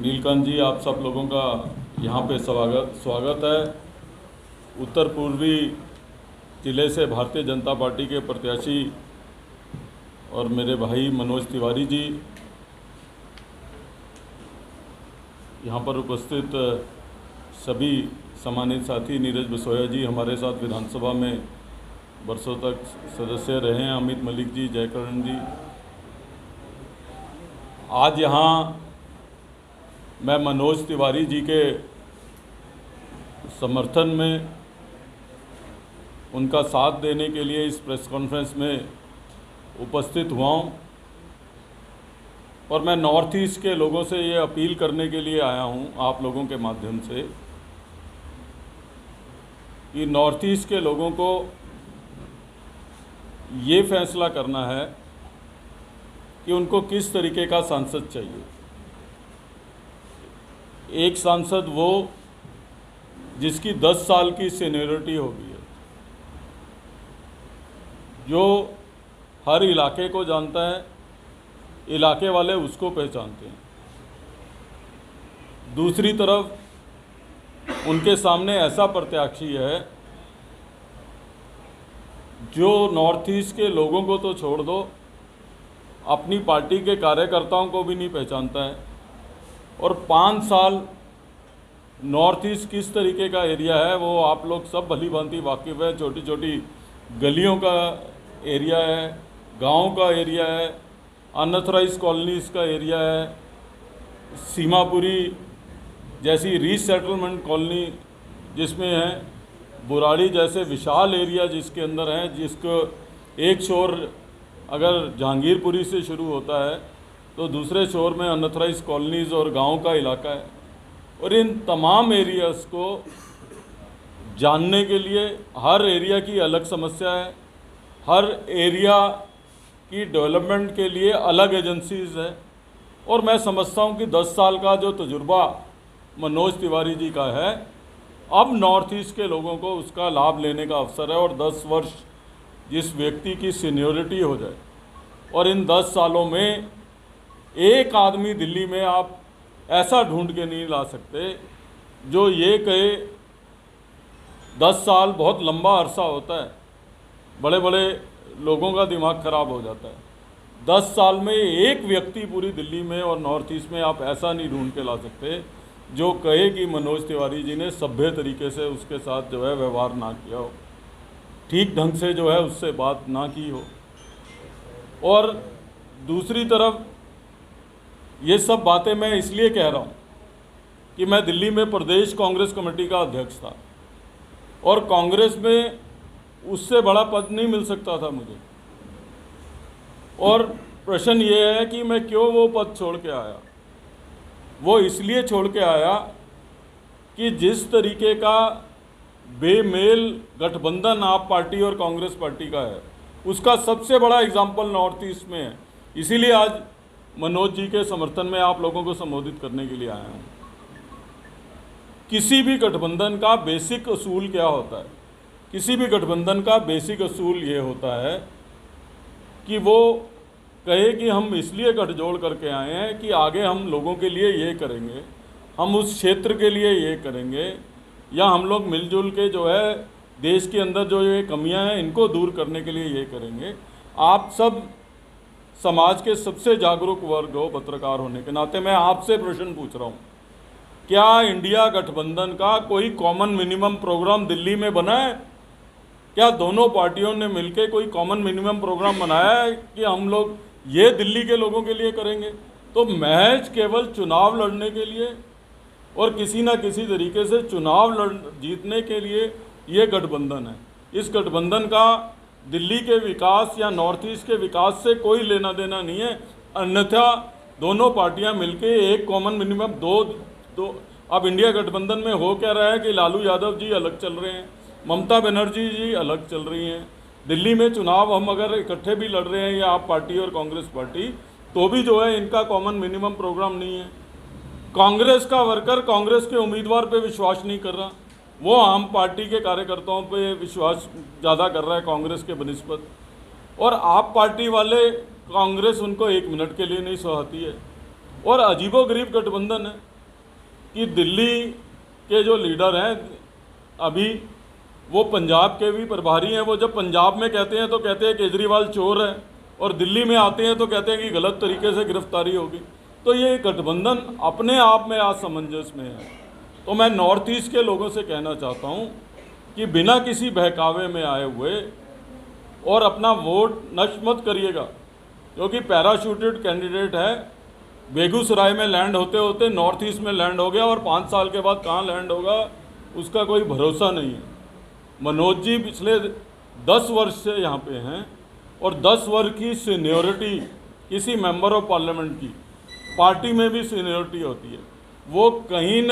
नीलकांत जी, आप सब लोगों का यहाँ पे स्वागत है। उत्तर पूर्वी ज़िले से भारतीय जनता पार्टी के प्रत्याशी और मेरे भाई मनोज तिवारी जी, यहाँ पर उपस्थित सभी सम्मानित साथी, नीरज बसोया जी हमारे साथ विधानसभा में वर्षों तक सदस्य रहे हैं, अमित मलिक जी, जयकरण जी। आज यहाँ मैं मनोज तिवारी जी के समर्थन में उनका साथ देने के लिए इस प्रेस कॉन्फ्रेंस में उपस्थित हुआ हूँ और मैं नॉर्थ ईस्ट के लोगों से ये अपील करने के लिए आया हूँ आप लोगों के माध्यम से कि नॉर्थ ईस्ट के लोगों को ये फैसला करना है कि उनको किस तरीके का सांसद चाहिए। एक सांसद वो जिसकी 10 साल की सीनियरिटी होगी, जो हर इलाके को जानता है, इलाके वाले उसको पहचानते हैं। दूसरी तरफ उनके सामने ऐसा प्रत्याशी है जो नॉर्थ ईस्ट के लोगों को तो छोड़ दो, अपनी पार्टी के कार्यकर्ताओं को भी नहीं पहचानता है। और 5 साल नॉर्थ ईस्ट किस तरीके का एरिया है वो आप लोग सब भली भांति वाकिफ़ है। छोटी छोटी गलियों का एरिया है, गाँव का एरिया है, अनऑथराइज कॉलोनीज़ का एरिया है, सीमापुरी जैसी रीसेटलमेंट कॉलोनी जिसमें है, बुराड़ी जैसे विशाल एरिया जिसके अंदर है, जिसको एक शोर अगर जहांगीरपुरी से शुरू होता है तो दूसरे शोर में अनऑथराइज कॉलोनीज़ और गांव का इलाका है। और इन तमाम एरियाज़ को जानने के लिए हर एरिया की अलग समस्या है, हर एरिया की डेवलपमेंट के लिए अलग एजेंसीज़ है। और मैं समझता हूँ कि 10 साल का जो तजुर्बा मनोज तिवारी जी का है, अब नॉर्थ ईस्ट के लोगों को उसका लाभ लेने का अवसर है। और 10 वर्ष जिस व्यक्ति की सीनियरिटी हो जाए, और इन 10 सालों में एक आदमी दिल्ली में आप ऐसा ढूंढ के नहीं ला सकते जो ये कहे 10 साल बहुत लंबा अरसा होता है, बड़े बड़े लोगों का दिमाग ख़राब हो जाता है। 10 साल में एक व्यक्ति पूरी दिल्ली में और नॉर्थ ईस्ट में आप ऐसा नहीं ढूंढ के ला सकते जो कहे कि मनोज तिवारी जी ने सभ्य तरीके से उसके साथ जो है व्यवहार ना किया हो, ठीक ढंग से जो है उससे बात ना की हो। और दूसरी तरफ ये सब बातें मैं इसलिए कह रहा हूँ कि मैं दिल्ली में प्रदेश कांग्रेस कमेटी का अध्यक्ष था और कांग्रेस में उससे बड़ा पद नहीं मिल सकता था मुझे। और प्रश्न ये है कि मैं क्यों वो पद छोड़ के आया। वो इसलिए छोड़ के आया कि जिस तरीके का बेमेल गठबंधन आप पार्टी और कांग्रेस पार्टी का है, उसका सबसे बड़ा एग्जाम्पल नॉर्थ ईस्ट में है। इसीलिए आज मनोज जी के समर्थन में आप लोगों को संबोधित करने के लिए आया हूँ। किसी भी गठबंधन का बेसिक असूल क्या होता है? किसी भी गठबंधन का बेसिक असूल ये होता है कि वो कहे कि हम इसलिए गठजोड़ करके आए हैं कि आगे हम लोगों के लिए ये करेंगे, हम उस क्षेत्र के लिए ये करेंगे, या हम लोग मिलजुल के जो है देश के अंदर जो ये कमियां हैं इनको दूर करने के लिए ये करेंगे। आप सब समाज के सबसे जागरूक वर्ग हो, पत्रकार होने के नाते मैं आपसे प्रश्न पूछ रहा हूँ, क्या इंडिया गठबंधन का कोई कॉमन मिनिमम प्रोग्राम दिल्ली में बना है? क्या दोनों पार्टियों ने मिलकर कोई कॉमन मिनिमम प्रोग्राम बनाया है कि हम लोग ये दिल्ली के लोगों के लिए करेंगे? तो महज केवल चुनाव लड़ने के लिए और किसी ना किसी तरीके से चुनाव जीतने के लिए ये गठबंधन है। इस गठबंधन का दिल्ली के विकास या नॉर्थ ईस्ट के विकास से कोई लेना देना नहीं है। अन्यथा दोनों पार्टियां मिलके एक कॉमन मिनिमम दो अब इंडिया गठबंधन में हो क्या रहा है कि लालू यादव जी अलग चल रहे हैं, ममता बनर्जी जी अलग चल रही हैं। दिल्ली में चुनाव हम अगर इकट्ठे भी लड़ रहे हैं या आप पार्टी और कांग्रेस पार्टी, तो भी जो है इनका कॉमन मिनिमम प्रोग्राम नहीं है। कांग्रेस का वर्कर कांग्रेस के उम्मीदवार पे विश्वास नहीं कर रहा, वो आम पार्टी के कार्यकर्ताओं पे विश्वास ज़्यादा कर रहा है कांग्रेस के बनिस्बत। और आप पार्टी वाले कांग्रेस उनको 1 मिनट के लिए नहीं सुहाती है। और अजीबोगरीब गठबंधन है। कि दिल्ली के जो लीडर हैं अभी, वो पंजाब के भी प्रभारी हैं। वो जब पंजाब में कहते हैं तो कहते हैं केजरीवाल चोर है, और दिल्ली में आते हैं तो कहते हैं कि गलत तरीके से गिरफ्तारी होगी। तो ये गठबंधन अपने आप में असमंजस में है। तो मैं नॉर्थ ईस्ट के लोगों से कहना चाहता हूँ कि बिना किसी बहकावे में आए हुए और अपना वोट नष्ट मत करिएगा, क्योंकि पैराशूटेड कैंडिडेट है। बेगूसराय में लैंड होते होते नॉर्थ ईस्ट में लैंड हो गया, और 5 साल के बाद कहाँ लैंड होगा उसका कोई भरोसा नहीं है। मनोज जी पिछले 10 वर्ष से यहाँ पे हैं, और 10 वर्ष की सीनियोरिटी किसी मेंबर ऑफ पार्लियामेंट की, पार्टी में भी सीनियोरिटी होती है, वो कहीं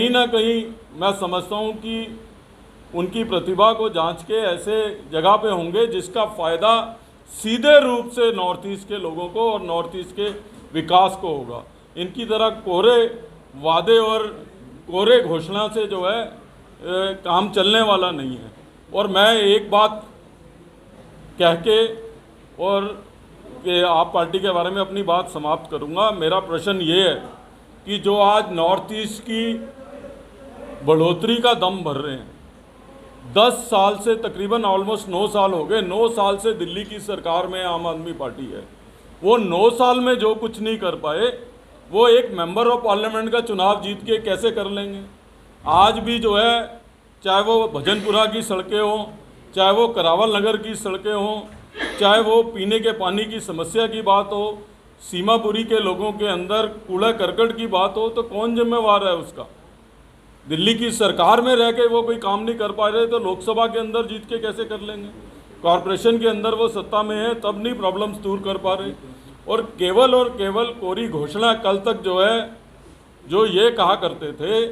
ना कहीं मैं समझता हूँ कि उनकी प्रतिभा को जांच के ऐसे जगह पे होंगे जिसका फ़ायदा सीधे रूप से नॉर्थ ईस्ट के लोगों को और नॉर्थ ईस्ट के विकास को होगा। इनकी तरह कोरे वादे और कोरे घोषणा से जो है काम चलने वाला नहीं है। और मैं एक बात कह के और कि आप पार्टी के बारे में अपनी बात समाप्त करूंगा। मेरा प्रश्न ये है कि जो आज नॉर्थ ईस्ट की बढ़ोतरी का दम भर रहे हैं, 10 साल से तकरीबन ऑलमोस्ट 9 साल हो गए, 9 साल से दिल्ली की सरकार में आम आदमी पार्टी है। वो 9 साल में जो कुछ नहीं कर पाए, वो एक मेंबर ऑफ पार्लियामेंट का चुनाव जीत के कैसे कर लेंगे। आज भी जो है, चाहे वो भजनपुरा की सड़कें हों, चाहे वो करावल नगर की सड़कें हों, चाहे वो पीने के पानी की समस्या की बात हो, सीमापुरी के लोगों के अंदर कूड़ा करकट की बात हो, तो कौन जिम्मेवार है उसका। दिल्ली की सरकार में रह के वो कोई काम नहीं कर पा रहे, तो लोकसभा के अंदर जीत के कैसे कर लेंगे। कॉरपोरेशन के अंदर वो सत्ता में है, तब नहीं प्रॉब्लम्स दूर कर पा रहे। और केवल कोरी घोषणा। कल तक जो है, जो ये कहा करते थे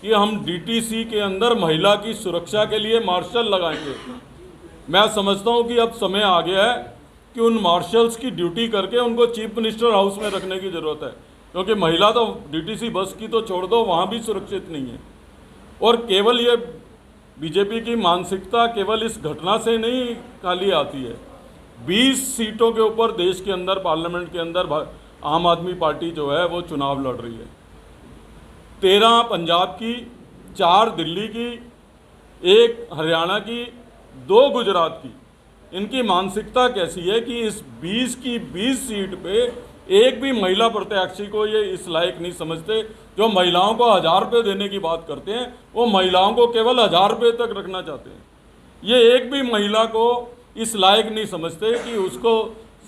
कि हम डीटीसी के अंदर महिला की सुरक्षा के लिए मार्शल लगाएंगे, मैं समझता हूँ कि अब समय आ गया है कि उन मार्शल्स की ड्यूटी करके उनको चीफ मिनिस्टर हाउस में रखने की ज़रूरत है, क्योंकि महिला तो डीटीसी बस की तो छोड़ दो, वहाँ भी सुरक्षित नहीं है। और केवल ये बीजेपी की मानसिकता केवल इस घटना से नहीं खाली आती है। 20 सीटों के ऊपर देश के अंदर, पार्लियामेंट के अंदर आम आदमी पार्टी जो है वो चुनाव लड़ रही है। 13 पंजाब की, 4 दिल्ली की, 1 हरियाणा की, 2 गुजरात की। इनकी मानसिकता कैसी है कि इस 20 की 20 सीट पे एक भी महिला प्रत्याशी को ये इस लायक नहीं समझते। जो महिलाओं को 1000 रुपये देने की बात करते हैं, वो महिलाओं को केवल 1000 रुपये तक रखना चाहते हैं। ये एक भी महिला को इस लायक नहीं समझते कि उसको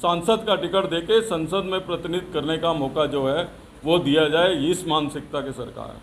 सांसद का टिकट देके संसद में प्रतिनिधित्व करने का मौका जो है वो दिया जाए। इस मानसिकता की सरकार है।